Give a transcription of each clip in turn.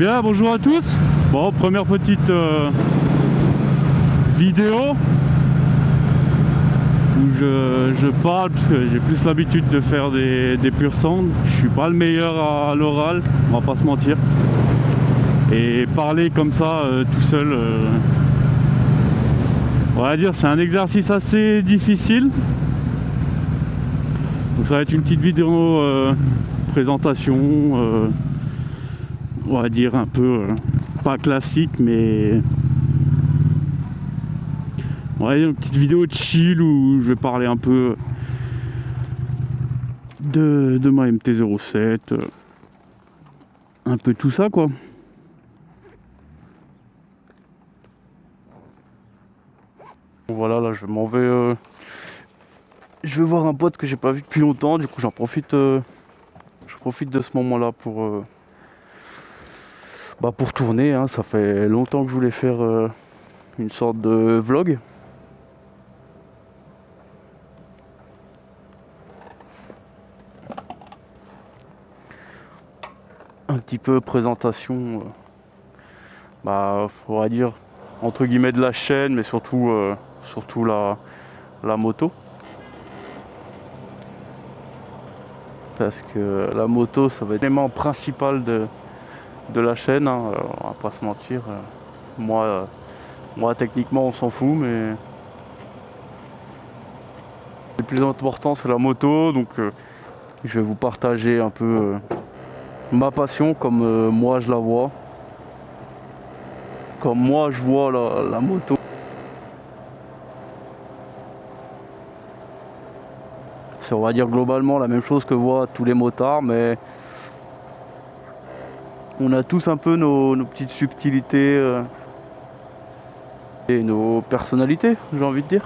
Bien, bonjour à tous. Bon, première petite vidéo où je parle parce que j'ai plus l'habitude de faire des pur sound. Je suis pas le meilleur à l'oral, on va pas se mentir. Et parler comme ça tout seul, on va dire c'est un exercice assez difficile. Donc ça va être une petite vidéo présentation, on va dire un peu pas classique, mais on va dire une petite vidéo de chill où je vais parler un peu de ma MT-07, un peu tout ça quoi. Voilà, là je m'en vais, je vais voir un pote que j'ai pas vu depuis longtemps, du coup j'en profite, je profite de ce moment là pour tourner, hein. Ça fait longtemps que je voulais faire une sorte de vlog. Un petit peu présentation, on va dire entre guillemets de la chaîne, mais surtout la moto. Parce que la moto ça va être l'élément principal de la chaîne, hein. On va pas se mentir, moi techniquement on s'en fout, mais le plus important c'est la moto, donc je vais vous partager un peu ma passion comme moi je la vois, comme moi je vois la moto. C'est, on va dire globalement la même chose que voient tous les motards, mais on a tous un peu nos petites subtilités et nos personnalités, j'ai envie de dire.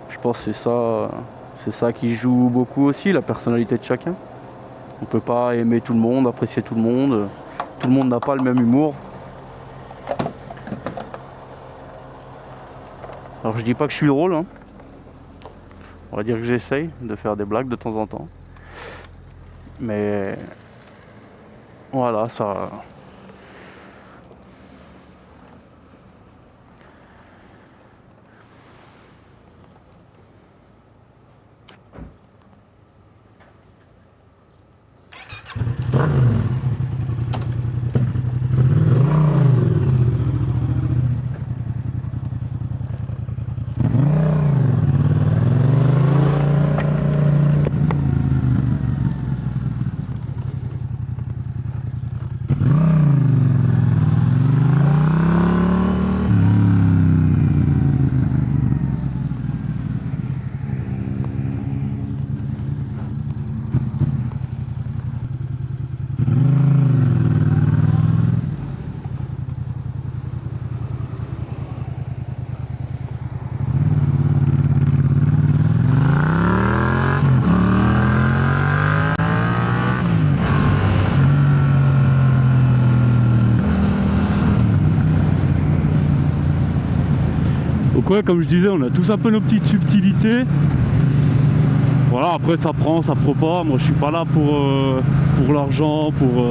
Je pense que c'est ça qui joue beaucoup aussi, la personnalité de chacun. On peut pas aimer tout le monde, apprécier tout le monde n'a pas le même humour. Alors je dis pas que je suis drôle, hein. On va dire que j'essaye de faire des blagues de temps en temps. Mais voilà, ça... Donc ouais, comme je disais, on a tous un peu nos petites subtilités. Voilà, après ça prend, ça prend pas. Moi je suis pas là pour l'argent, pour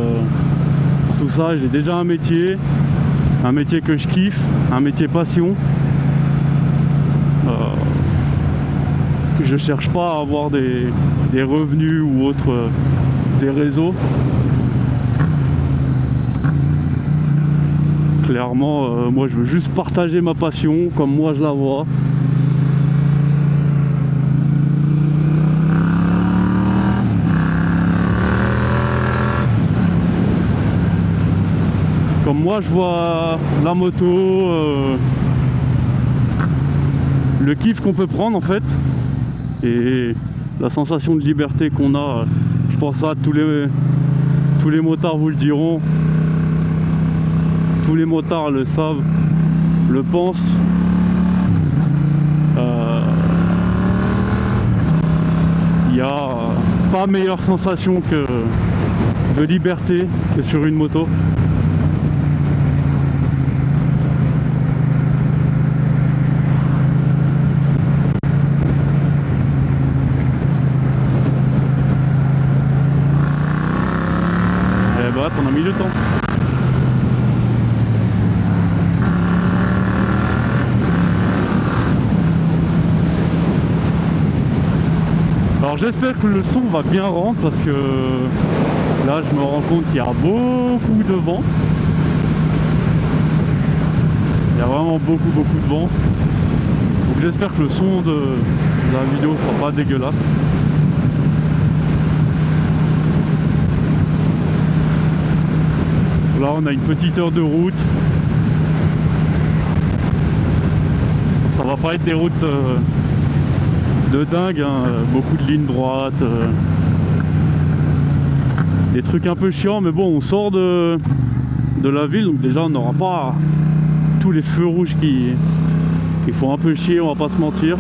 tout ça. J'ai déjà un métier que je kiffe, un métier passion. Je cherche pas à avoir des revenus ou autres, des réseaux. Clairement, moi je veux juste partager ma passion comme moi je la vois. Comme moi je vois la moto, le kiff qu'on peut prendre en fait, et la sensation de liberté qu'on a. Je pense ça, tous les motards vous le diront. Tous les motards le savent, le pensent. Il n'y a pas meilleure sensation de liberté que sur une moto. là t'en as mis le temps. Alors j'espère que le son va bien rendre parce que là je me rends compte qu'il y a beaucoup de vent. Il y a vraiment beaucoup de vent. Donc j'espère que le son de la vidéo sera pas dégueulasse. Là on a une petite heure de route. Ça va pas être des routes de dingue, hein. Beaucoup de lignes droites, des trucs un peu chiants, mais bon, on sort de la ville, donc déjà on n'aura pas tous les feux rouges qui font un peu chier, on va pas se mentir.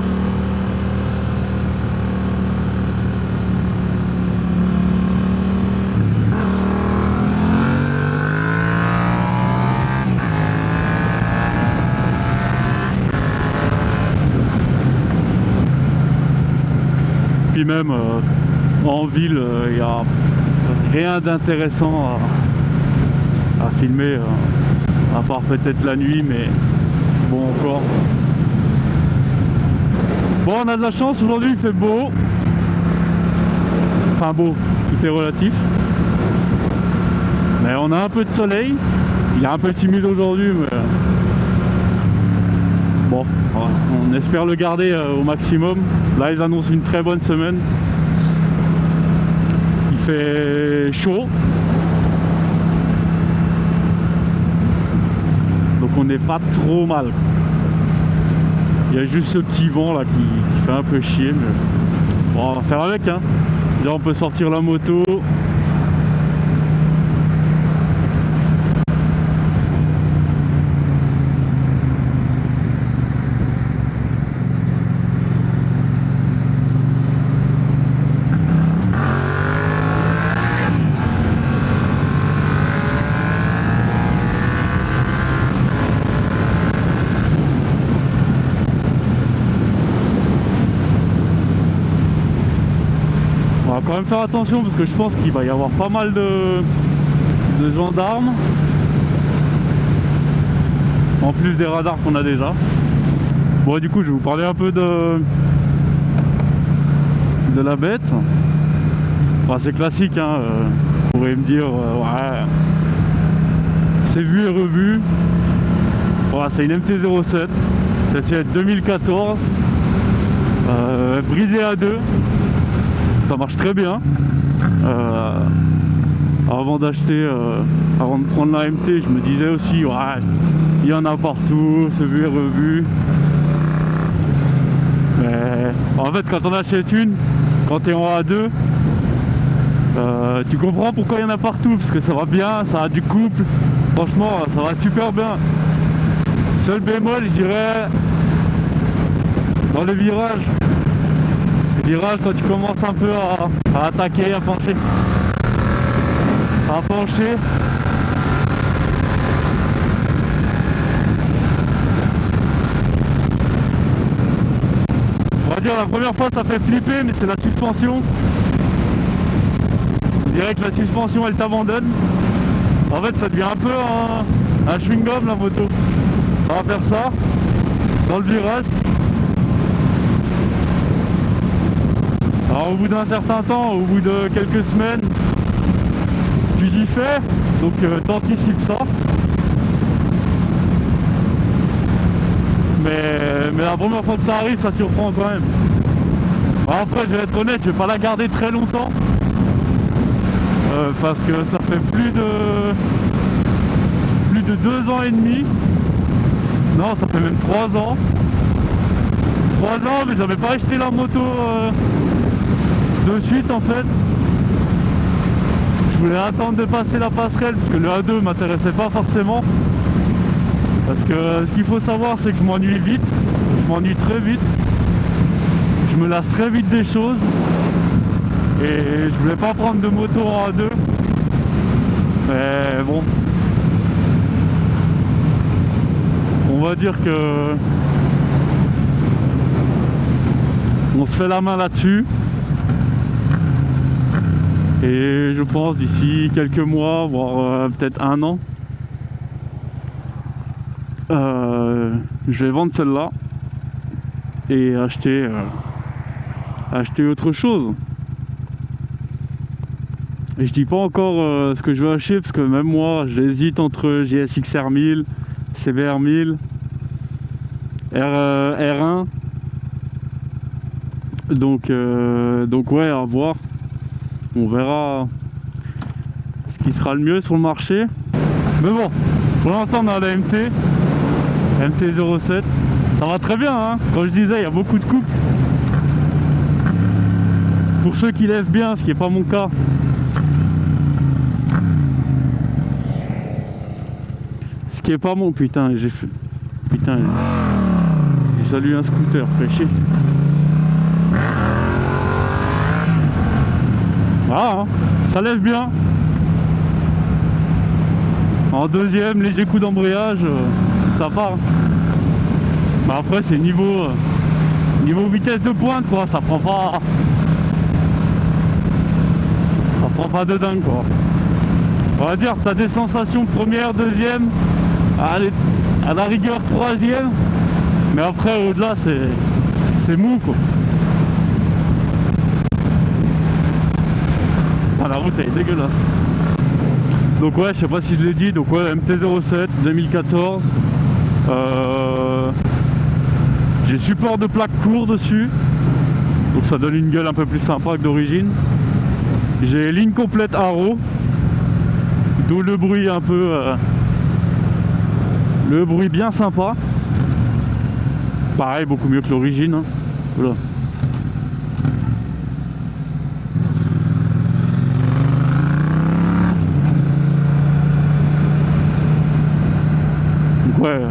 Puis même en ville, il n'y a rien d'intéressant à filmer, à part peut-être la nuit, mais bon encore. Bon, on a de la chance, aujourd'hui il fait beau. Enfin beau, tout est relatif. Mais on a un peu de soleil. Il est un peu timide aujourd'hui, mais bon, on espère le garder au maximum. Là ils annoncent une très bonne semaine. Il fait chaud. Donc on n'est pas trop mal. Il y a juste ce petit vent là qui fait un peu chier, mais bon, on va faire avec, hein. Là on peut sortir la moto. On va quand même faire attention parce que je pense qu'il va y avoir pas mal de gendarmes. En plus des radars qu'on a déjà. Bon, du coup je vais vous parler un peu de la bête. Enfin, c'est classique, hein. Vous pourrez me dire ouais, c'est vu et revu. Voilà, c'est une MT-07. C'est 2014. Bridée à 2. Ça marche très bien. Avant d'acheter, avant de prendre la MT, je me disais aussi, ouais, il y en a partout, c'est vu et revu. Mais en fait, quand on achète une, quand tu es en A2, tu comprends pourquoi il y en a partout, parce que ça va bien, ça a du couple. Franchement, ça va super bien. Seul bémol, je dirais, dans les virages. Quand tu commences un peu à attaquer, à pencher, on va dire la première fois ça fait flipper, mais c'est la suspension. Je dirais que la suspension elle t'abandonne. En fait ça devient un peu un chewing-gum la moto. Ça va faire ça dans le virage. Alors au bout d'un certain temps, au bout de quelques semaines, tu y fais, donc t'anticipes ça. Mais la première fois que ça arrive, ça surprend quand même. Alors après, je vais être honnête, je vais pas la garder très longtemps. Parce que ça fait plus de 2 ans et demi. Non, ça fait même 3 ans. 3 ans, mais j'avais pas acheté la moto de suite en fait. Je voulais attendre de passer la passerelle parce que le A2 m'intéressait pas forcément. Parce que ce qu'il faut savoir, c'est que je m'ennuie vite. Je m'ennuie très vite. Je me lasse très vite des choses. Et je voulais pas prendre de moto en A2. Mais bon. On va dire que on se fait la main là-dessus. Et je pense d'ici quelques mois, voire peut-être un an, je vais vendre celle-là et acheter autre chose. Et je dis pas encore ce que je vais acheter parce que même moi j'hésite entre GSX-R 1000, CBR 1000, R1. Donc ouais, à voir. On verra ce qui sera le mieux sur le marché. Mais bon, pour l'instant on a la MT-07. Ça va très bien, hein. Comme je disais, il y a beaucoup de couples. Pour ceux qui lèvent bien, ce qui n'est pas mon cas. Ce qui est pas mon... Putain, j'ai fait... Putain, j'ai salué un scooter, fait chier. Voilà, hein, ça lève bien. En deuxième, léger coup d'embrayage, ça part. Mais après, c'est niveau vitesse de pointe, quoi. Ça prend pas de dingue, quoi. On va dire, t'as des sensations première, deuxième, à la rigueur troisième, mais après, au-delà, c'est mou, quoi. Ah, la route elle est dégueulasse. Donc ouais, je sais pas si je l'ai dit, donc ouais, MT-07 2014. J'ai support de plaque court dessus, donc ça donne une gueule un peu plus sympa que d'origine. J'ai ligne complète Arrow, d'où le bruit un peu, le bruit bien sympa. Pareil, beaucoup mieux que l'origine, hein. Voilà. Ouais,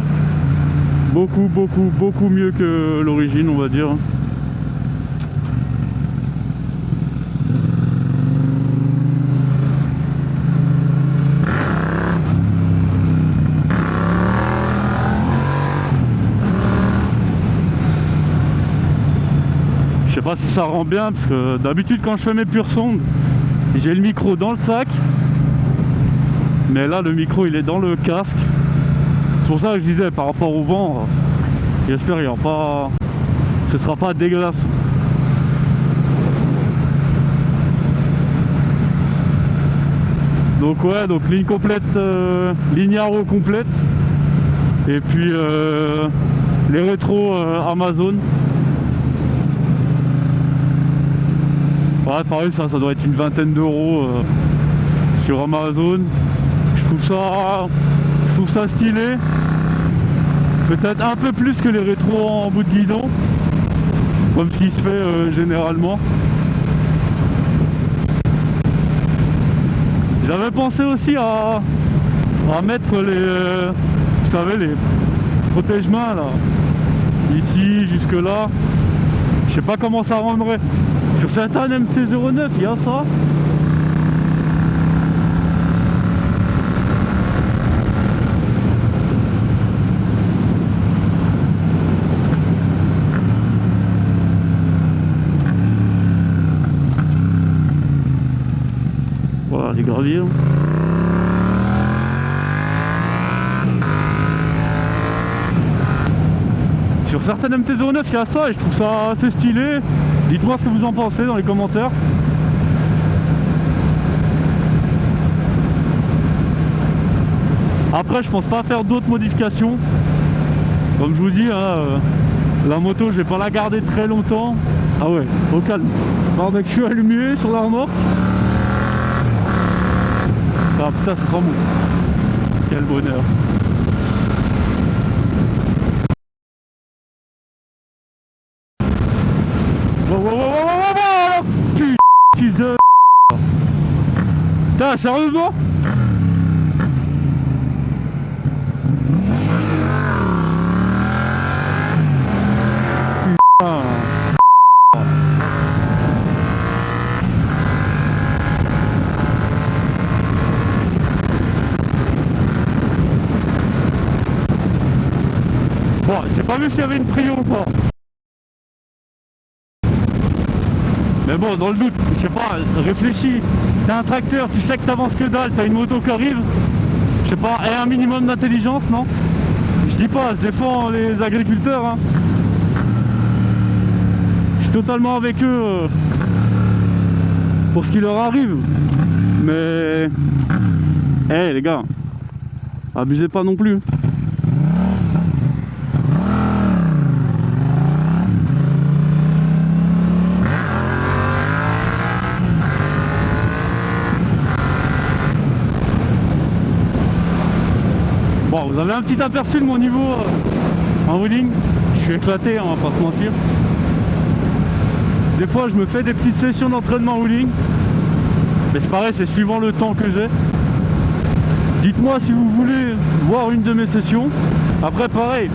beaucoup mieux que l'origine, on va dire. Je sais pas si ça rend bien, parce que d'habitude quand je fais mes pures sondes, j'ai le micro dans le sac, mais là le micro il est dans le casque. C'est pour ça que je disais par rapport au vent, j'espère qu'il y aura pas, ce sera pas dégueulasse. Donc ouais, donc ligne complète, ligne Arrow complète, et puis les rétros Amazon. Ouais, pareil, ça doit être une vingtaine d'euros sur Amazon. Je trouve ça stylé. Peut-être un peu plus que les rétros en bout de guidon, comme ce qui se fait généralement. J'avais pensé aussi à mettre les, vous savez, les protège-mains là, ici jusque là. Je sais pas comment ça rendrait. Sur certains MT-09, il y a ça. Voilà les graviers. Sur certaines MT-09, il y a ça et je trouve ça assez stylé. Dites-moi ce que vous en pensez dans les commentaires. Après, je pense pas faire d'autres modifications. Comme je vous dis, hein, la moto, je vais pas la garder très longtemps. Ah ouais, au calme. Barbecue allumé sur la remorque. Ah putain, ça sent bon. Quel bonheur. Putain, fils de... Putain, sérieusement? Putain. Bon, j'ai pas vu s'il y avait une prio ou pas. Mais bon, dans le doute, je sais pas, réfléchis. T'as un tracteur, tu sais que t'avances que dalle, t'as une moto qui arrive. Je sais pas, et un minimum d'intelligence, non? Je dis pas, je défends les agriculteurs, hein. Je suis totalement avec eux pour ce qui leur arrive. Mais... Eh les gars, abusez pas non plus. Bon, vous avez un petit aperçu de mon niveau en wheeling. Je suis éclaté, hein, on va pas se mentir. Des fois, je me fais des petites sessions d'entraînement en wheeling. Mais c'est pareil, c'est suivant le temps que j'ai. Dites-moi si vous voulez voir une de mes sessions. Après, pareil,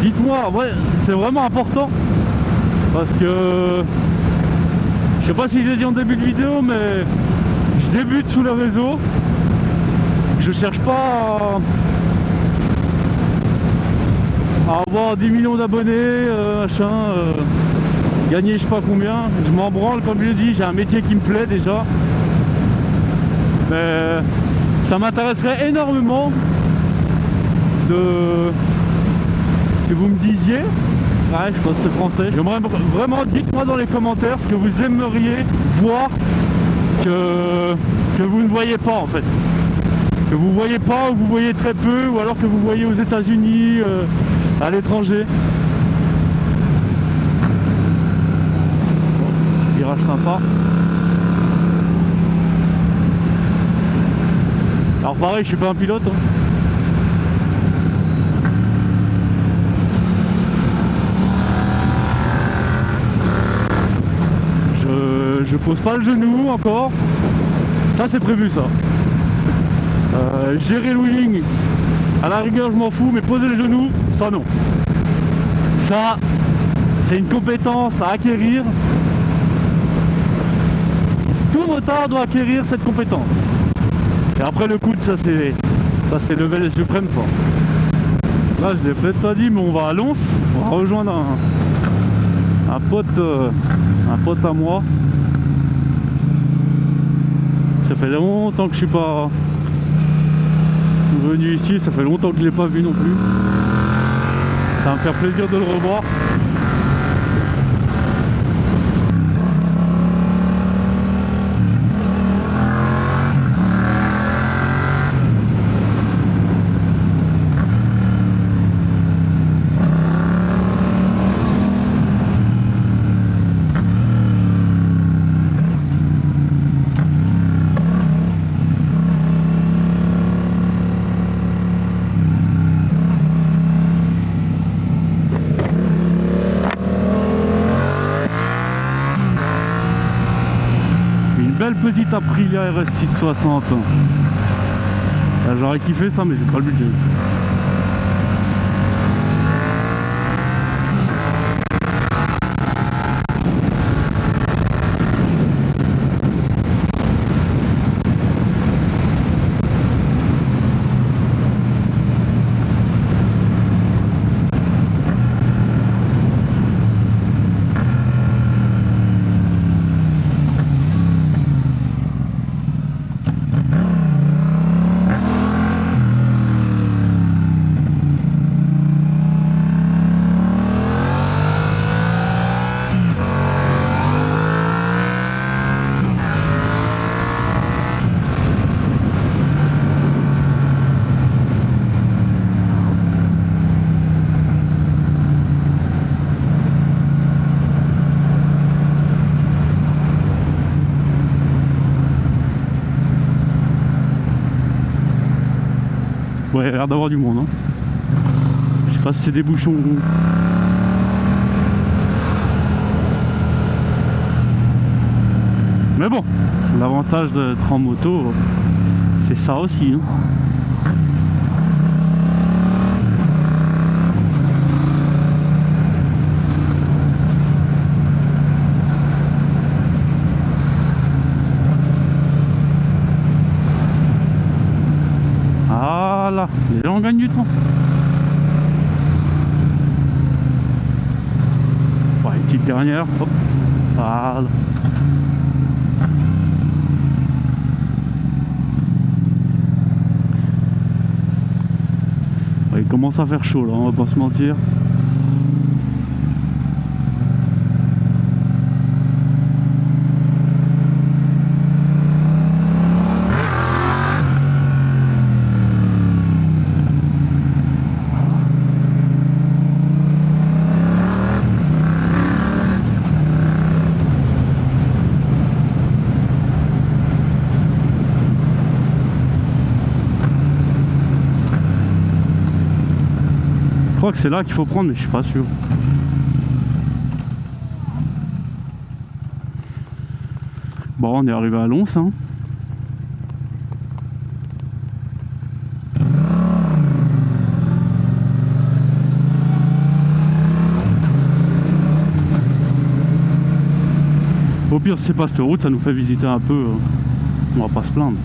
dites-moi, ouais, c'est vraiment important. Parce que, je sais pas si je l'ai dit en début de vidéo, mais je débute sous le réseau. Je cherche pas à avoir 10 millions d'abonnés, gagner je sais pas combien. Je m'en branle, comme je l'ai dit, j'ai un métier qui me plaît déjà. Mais ça m'intéresserait énormément que vous me disiez, ouais, je pense que c'est français, j'aimerais vraiment, dites-moi dans les commentaires ce que vous aimeriez voir que vous ne voyez pas en fait, que vous voyez pas ou vous voyez très peu, ou alors que vous voyez aux États-Unis, à l'étranger. Bon, virage sympa. Alors pareil, je suis pas un pilote, hein. Je pose pas le genou encore. Ça c'est prévu ça. Gérer le wheeling, à la rigueur je m'en fous, mais poser le genou, ça non. Ça, c'est une compétence à acquérir. Tout motard doit acquérir cette compétence. Et après le coude, ça c'est level suprême ça. Là je l'ai peut-être pas dit, mais on va à Lons, on va rejoindre un pote à moi. Ça fait longtemps que je suis pas venu ici, ça fait longtemps que je l'ai pas vu non plus. Ça va me faire plaisir de le revoir. Belle petite Aprilia RS 660. J'aurais kiffé ça, mais j'ai pas le budget. Ouais, il a l'air d'avoir du monde, hein. Je sais pas si c'est des bouchons. Mais bon, l'avantage d'être en moto, c'est ça aussi, hein. Voilà, et là on gagne du temps. Ouais, une petite dernière, hop, Voilà. Il commence à faire chaud là, on va pas se mentir. Je crois que c'est là qu'il faut prendre, mais je suis pas sûr. Bon, on est arrivé à Lons, hein. Au pire, si c'est pas cette route, ça nous fait visiter un peu. On va pas se plaindre.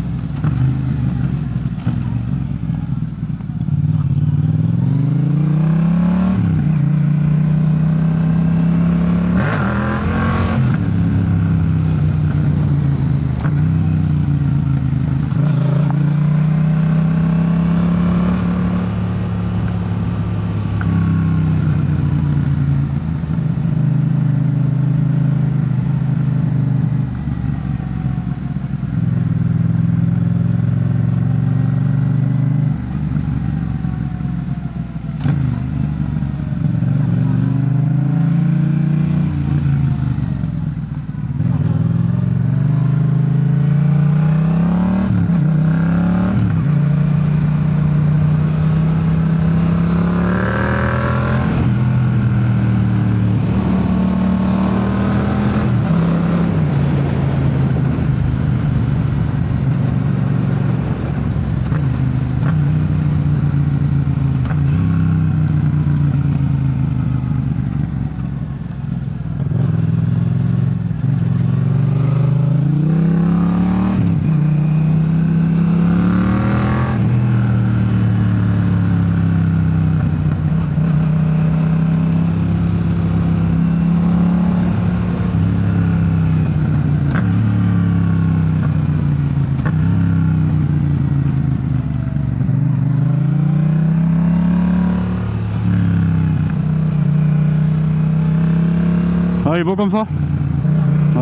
Ah, il est beau comme ça?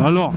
Alors